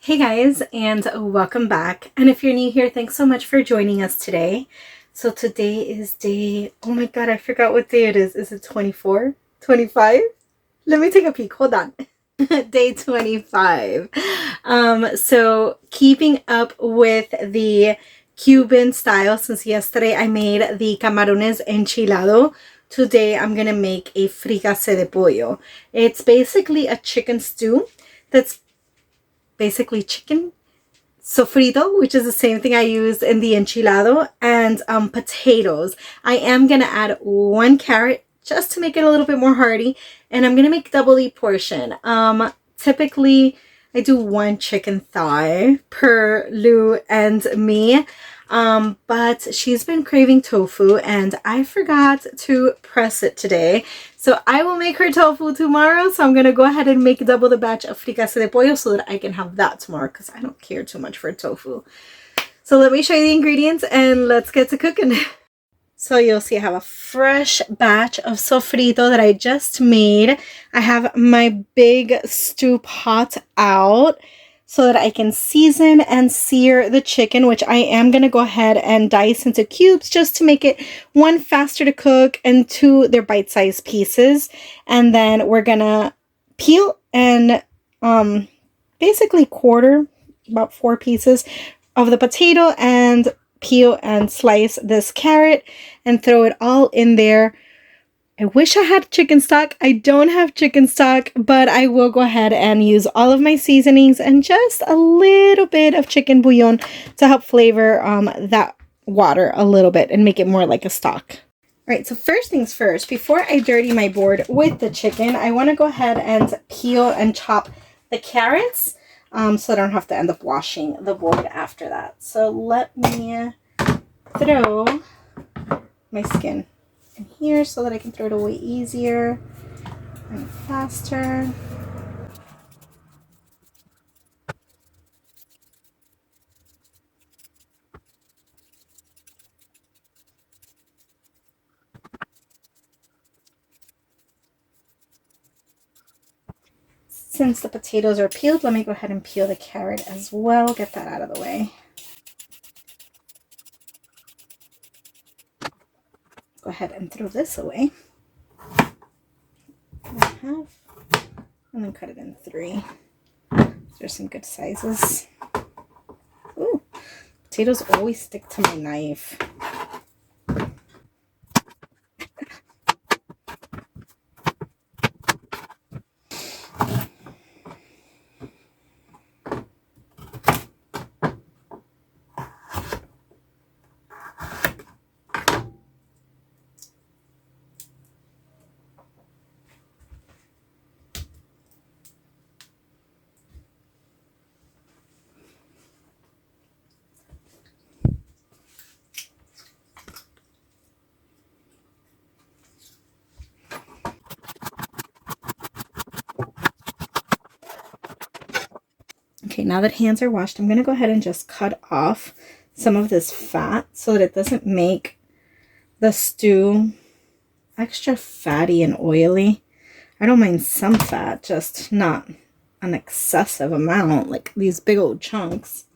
Hey guys, and welcome back. And if you're new here, thanks so much for joining us today. So today is day, oh my god, I forgot what day it is. Is it 24? 25? Let me take a peek. Hold on. Day 25. So keeping up with the Cuban style, since yesterday I made the camarones enchilado. Today I'm gonna make a fricassee de pollo. It's basically a chicken stew that's basically chicken sofrito, which is the same thing I used in the enchilado, and potatoes. I am gonna add 1 carrot just to make it a little bit more hearty, and I'm gonna make double the portion. Typically I do 1 chicken thigh per Lou and me. But she's been craving tofu and I forgot to press it today. So I will make her tofu tomorrow. So I'm going to go ahead and make double the batch of fricassee de pollo so that I can have that tomorrow because I don't care too much for tofu. So let me show you the ingredients and let's get to cooking. So you'll see I have a fresh batch of sofrito that I just made. I have my big stew pot out so that I can season and sear the chicken, which I am going to go ahead and dice into cubes just to make it, 1, faster to cook, and 2, they're bite-sized pieces. And then we're going to peel and basically quarter, about 4 pieces of the potato, and peel and slice this carrot and throw it all in there. I wish I had chicken stock. I don't have chicken stock, but I will go ahead and use all of my seasonings and just a little bit of chicken bouillon to help flavor that water a little bit and make it more like a stock. All right, so first things first, before I dirty my board with the chicken, I want to go ahead and peel and chop the carrots so I don't have to end up washing the board after that. So let me throw my skin in here so that I can throw it away easier and faster. Since the potatoes are peeled, let me go ahead and peel the carrot as well. Get that out of the way. Go ahead and throw this away. And then cut it in 3. There's some good sizes. Ooh, potatoes always stick to my knife. Okay, now that hands are washed, I'm going to go ahead and just cut off some of this fat so that it doesn't make the stew extra fatty and oily. I don't mind some fat, just not an excessive amount, like these big old chunks.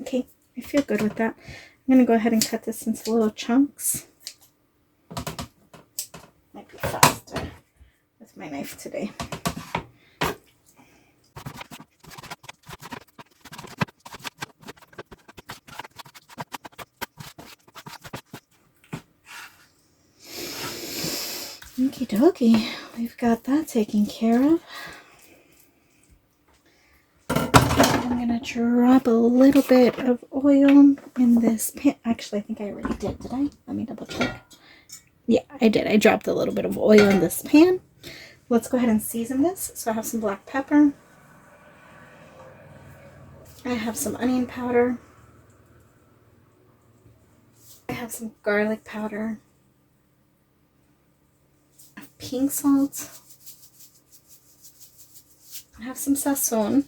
Okay, I feel good with that. I'm going to go ahead and cut this into little chunks. Might be faster with my knife today. Okie dokie, we've got that taken care of. I'm gonna drop a little bit of oil in this pan. Actually, I think I already did. Did I? Let me double check. Yeah, I did. I dropped a little bit of oil in this pan. Let's go ahead and season this. So I have some black pepper. I have some onion powder. I have some garlic powder. I have pink salt. I have some sazon.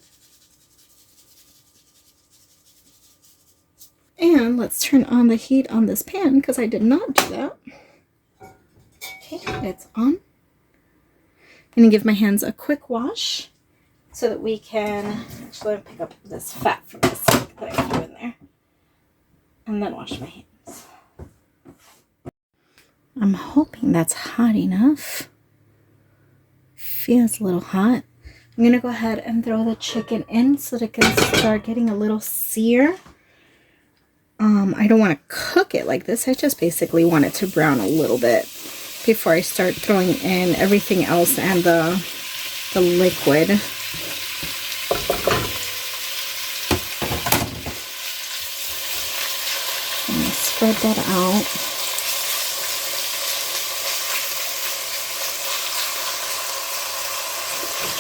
And let's turn on the heat on this pan because I did not do that. Okay, it's on. I'm gonna give my hands a quick wash so that we can actually let me pick up this fat from the sink that I threw in there and then wash my hands. I'm hoping that's hot enough. Feels a little hot. I'm gonna go ahead and throw the chicken in so that it can start getting a little sear. I don't want to cook it like this. I just basically want it to brown a little bit before I start throwing in everything else and the liquid. I'm gonna spread that out.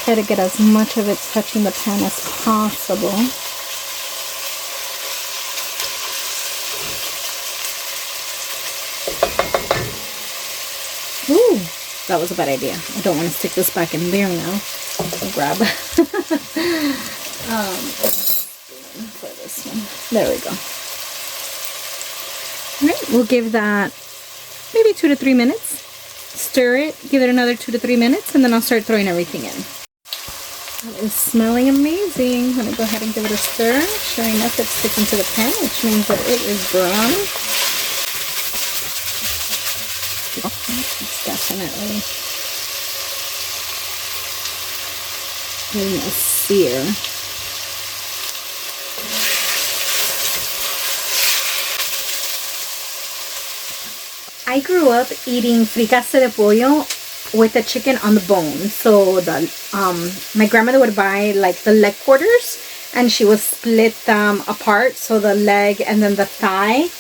Try to get as much of it touching the pan as possible. Ooh, that was a bad idea. I don't want to stick this back in there now. I'll grab for this one. There we go. All right, we'll give that maybe 2 to 3 minutes. Stir it, give it another 2 to 3 minutes, and then I'll start throwing everything in. That is smelling amazing. I'm going to go ahead and give it a stir. Sure enough, it's sticking to the pan, which means that it is brown. It's definitely getting a sear. I grew up eating fricassee de pollo with the chicken on the bone. So my grandmother would buy like the leg quarters and she would split them apart. So the leg and then the thigh.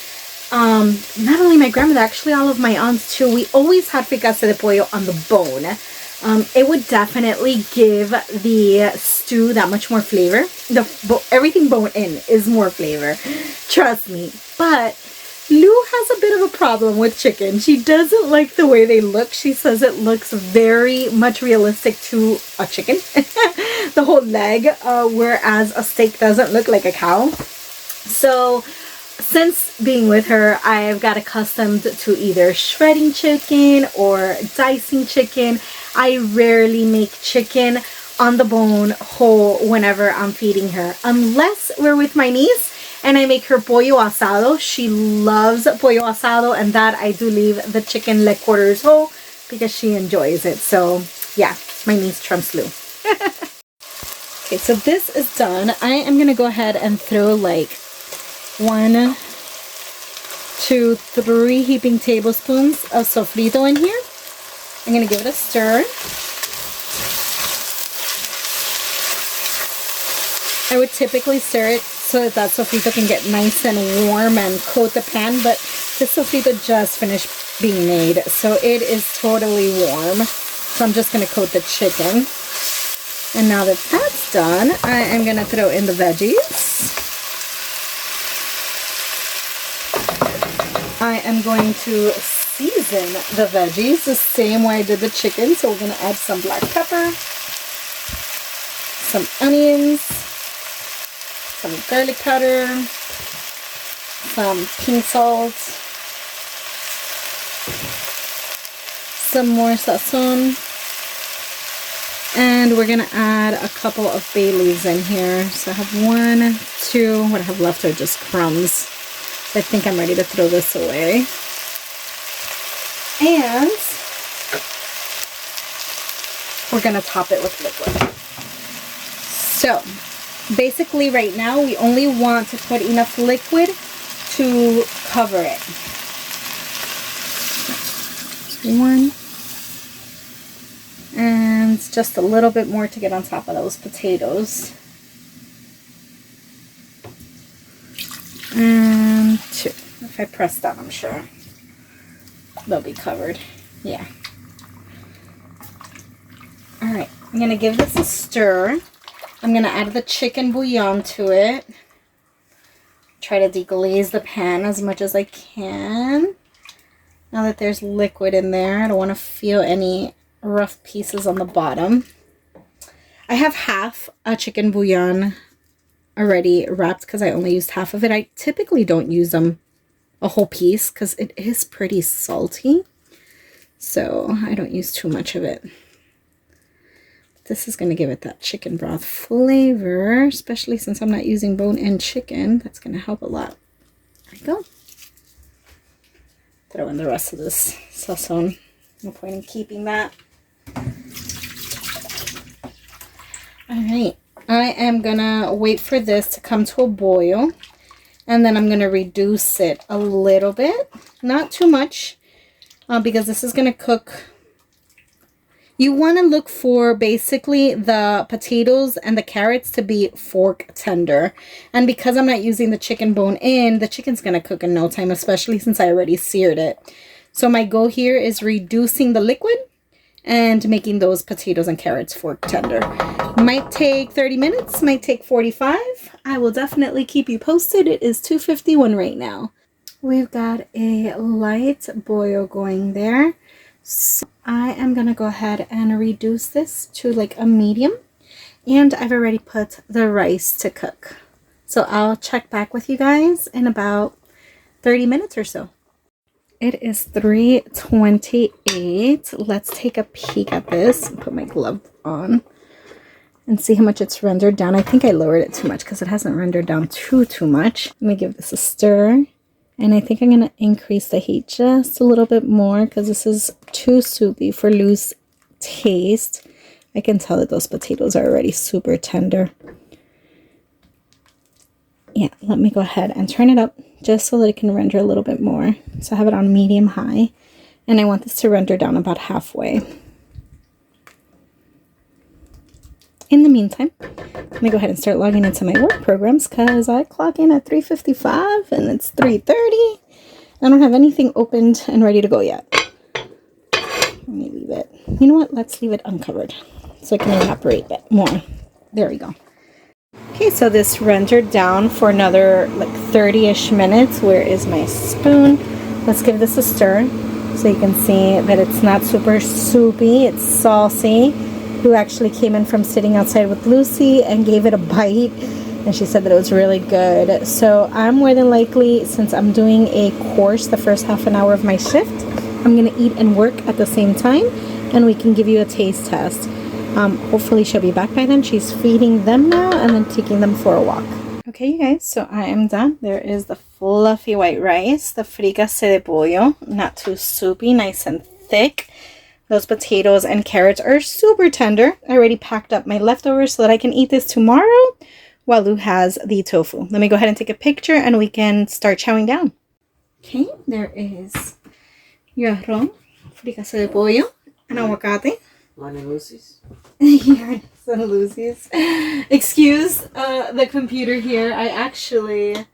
Not only my grandmother, actually all of my aunts too, we always had fricassee de pollo on the bone. It would definitely give the stew that much more flavor. Everything bone in is more flavor, trust me. But Lou has a bit of a problem with chicken. She doesn't like the way they look. She says it looks very much realistic to a chicken, the whole leg, whereas a steak doesn't look like a cow. So since being with her, I've got accustomed to either shredding chicken or dicing chicken. I rarely make chicken on the bone whole whenever I'm feeding her, unless we're with my niece and I make her pollo asado. She loves pollo asado, and that I do leave the chicken leg quarters whole because she enjoys it. So yeah, my niece trumps Lou. Okay, so this is done. I am gonna go ahead and throw like 1, 2, 3 heaping tablespoons of sofrito in here. I'm gonna give it a stir. I would typically stir it so that sofrito can get nice and warm and coat the pan, but this sofrito just finished being made, so it is totally warm. So I'm just gonna coat the chicken. And now that that's done, I am gonna throw in the veggies. I am going to season the veggies the same way I did the chicken. So we're going to add some black pepper, some onions, some garlic powder, some pink salt, some more sazon, and we're going to add a couple of bay leaves in here. So I have 1, 2, what I have left are just crumbs. I think I'm ready to throw this away. And we're going to top it with liquid. So basically right now we only want to put enough liquid to cover it. 1. And just a little bit more to get on top of those potatoes. And 2. If I press down, I'm sure they'll be covered. Yeah. Alright, I'm going to give this a stir. I'm going to add the chicken bouillon to it. Try to deglaze the pan as much as I can. Now that there's liquid in there, I don't want to feel any rough pieces on the bottom. I have half a chicken bouillon already wrapped because I only used half of it. I typically don't use a whole piece because it is pretty salty. so I don't use too much of it. This is going to give it that chicken broth flavor, especially since I'm not using bone-in chicken. That's going to help a lot. There we go. Throw in the rest of this sazon. No point in keeping that. All right. I am going to wait for this to come to a boil. And then I'm going to reduce it a little bit. Not too much. Because this is going to cook. You want to look for basically the potatoes and the carrots to be fork tender. And because I'm not using the chicken bone in, the chicken's going to cook in no time, especially since I already seared it. So my goal here is reducing the liquid and making those potatoes and carrots fork tender. Might take 30 minutes, might take 45. I will definitely keep you posted. It is 2:51 right now. We've got a light boil going there. So I am going to go ahead and reduce this to like a medium. And I've already put the rice to cook. So I'll check back with you guys in about 30 minutes or so. It is 3:28. Let's take a peek at this. Put my glove on and see how much it's rendered down. I think I lowered it too much because it hasn't rendered down too much. Let me give this a stir. And I think I'm going to increase the heat just a little bit more because this is too soupy for loose taste. I can tell that those potatoes are already super tender. Yeah, let me go ahead and turn it up just so that it can render a little bit more. So I have it on medium high. And I want this to render down about halfway. In the meantime, let me go ahead and start logging into my work programs because I clock in at 3:55 and it's 3:30. I don't have anything opened and ready to go yet. Let me leave it. You know what? Let's leave it uncovered so it can evaporate a bit more. There we go. Okay, so this rendered down for another like 30-ish minutes. Where is my spoon? Let's give this a stir so you can see that it's not super soupy. It's saucy. Who actually came in from sitting outside with Lucy and gave it a bite, and she said that it was really good. So I'm more than likely, since I'm doing a course the first half an hour of my shift, I'm going to eat and work at the same time, and we can give you a taste test. Hopefully she'll be back by then. She's feeding them now and then taking them for a walk. Okay, you guys, so I am done. There is the fluffy white rice, the fricassee de pollo, not too soupy, nice and thick. Those potatoes and carrots are super tender. I already packed up my leftovers so that I can eat this tomorrow while Lou has the tofu. Let me go ahead and take a picture and we can start chowing down. Okay, there is your arroz, fricassee de pollo, and aguacate. Mine and Lucy's. Yours and Lucy's. Excuse the computer here. I actually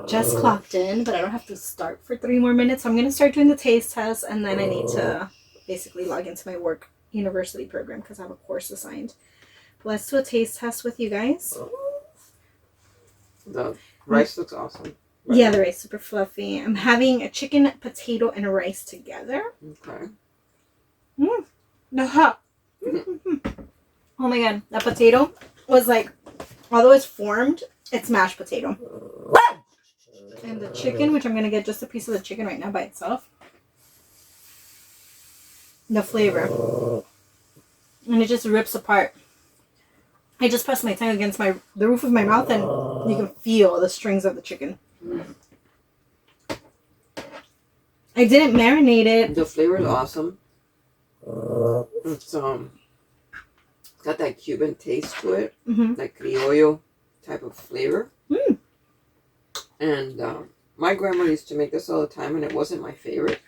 just clocked in, but I don't have to start for 3 more minutes. So I'm going to start doing the taste test and then I need to basically log into my work university program because I have a course assigned. Let's do a taste test with you guys. The rice looks awesome. Right. Yeah, the rice super fluffy. I'm having a chicken, potato, and rice together. Okay. The hot. Oh my god, that potato was like, although it's formed, it's mashed potato. And the chicken, which I'm gonna get just a piece of the chicken right now by itself. The flavor, and it just rips apart. I just pressed my tongue against the roof of my mouth and you can feel the strings of the chicken. I didn't marinate it. The flavor is awesome. It's got that Cuban taste to it, like criollo type of flavor. And my grandma used to make this all the time and it wasn't my favorite.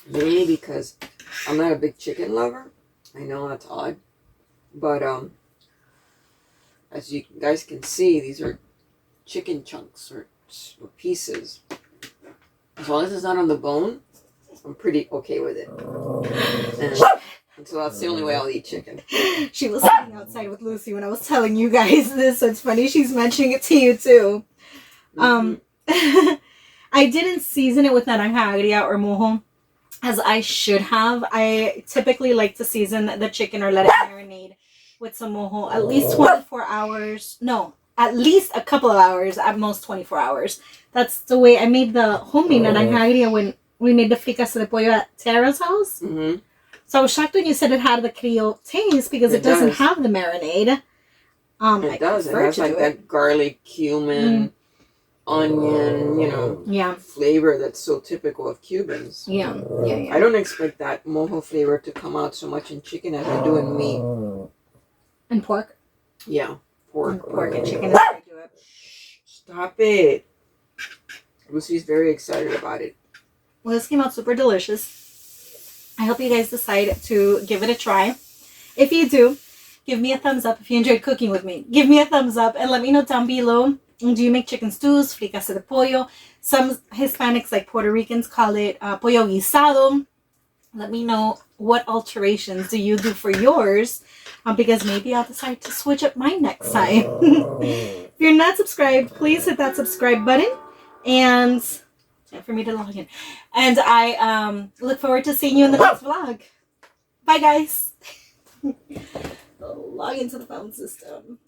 Mainly because I'm not a big chicken lover. I know that's odd. But as you guys can see, these are chicken chunks or pieces. As long as it's not on the bone, I'm pretty okay with it. And so that's the only way I'll eat chicken. She was sitting outside with Lucy when I was telling you guys this. So it's funny she's mentioning it to you too. I didn't season it with naranja agria or mojo as I should have. I typically like to season the chicken or let it marinate with some mojo at least 24 hours. No, at least a couple of hours, at most 24 hours. That's the way I made the homemade naranja agria when we made the fricassee de pollo at Tara's house. Mm-hmm. So I was shocked when you said it had the Creole taste because it doesn't have the marinade. It does. It has like that garlic, cumin, onion, flavor that's so typical of Cubans. Yeah. I don't expect that mojo flavor to come out so much in chicken as I do in meat. And pork? Yeah, pork. Pork and chicken is how I do it. Stop it. Lucy's very excited about it. Well, this came out super delicious. I hope you guys decide to give it a try. If you do, give me a thumbs up if you enjoyed cooking with me. Give me a thumbs up and let me know down below. Do you make chicken stews, fricassee de pollo? Some Hispanics, like Puerto Ricans, call it pollo guisado. Let me know what alterations do you do for yours, because maybe I'll decide to switch up mine next time. If you're not subscribed, please hit that subscribe button. And time for me to log in. And I look forward to seeing you in the next vlog. Bye, guys. Log into the phone system.